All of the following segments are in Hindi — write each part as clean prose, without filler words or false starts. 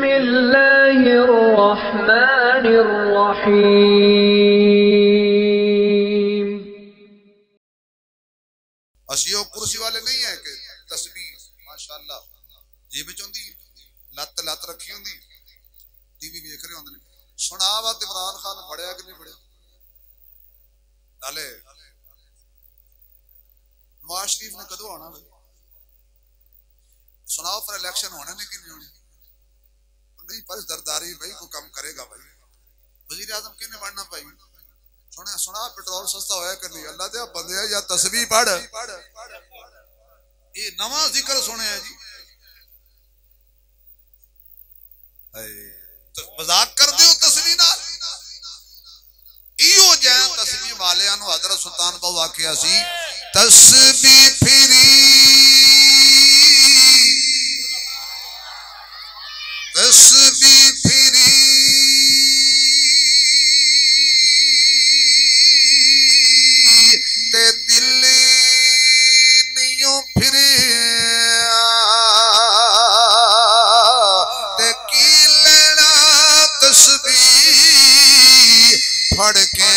बिस्मिल्लाहिर्रहमानिर्रहीम। असियो कुर्सी वाले नहीं है कि तस्बीह माशाअल्लाह जी में चुंदी लत लत रखी होंदी टीवी देख रहे होंदे सुना वा इमरान खान पढ़िया कि नहीं पढ़िया नाले नवाज शरीफ ने कदों आना सुनाओ पर इलेक्शन होने ने कि नहीं होने नहीं पर दरदारी भाई को कम करेगा भाई वजीर आजम किने बनना भाई सुना सुना पेट्रोल सस्ता होया कर नहीं अल्लाह दे बंदे या तस्बीह पढ़ ये नवा जिक्र सुने है जी तो मजाक कर दियो तस्बीह नाल इहो जै तस्बीह वालियां नु हजरत सुल्तान बहु आखिया सी तस्बीह फिरी तस्बीह फिरी ते दिल नियो फिरे ते की लेना तस्बीह फड़ के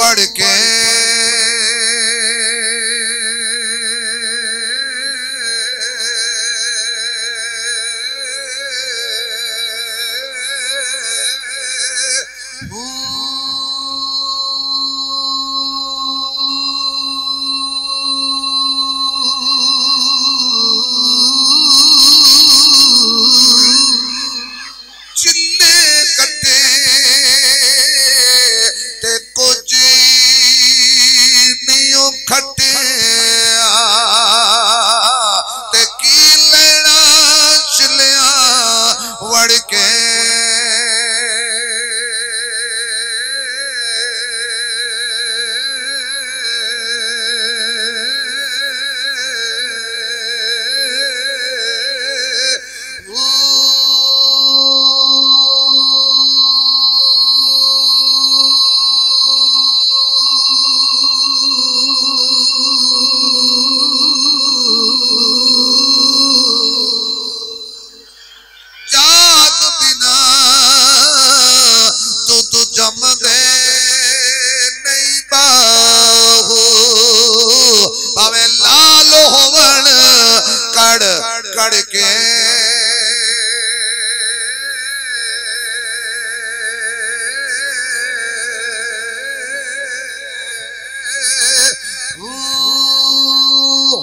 पढ़ के कड़ के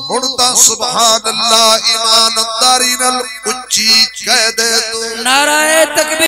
मुर्दा सुभान अल्लाह ईमानदारी नल उच्ची कह दे तू नाराए तकबीर।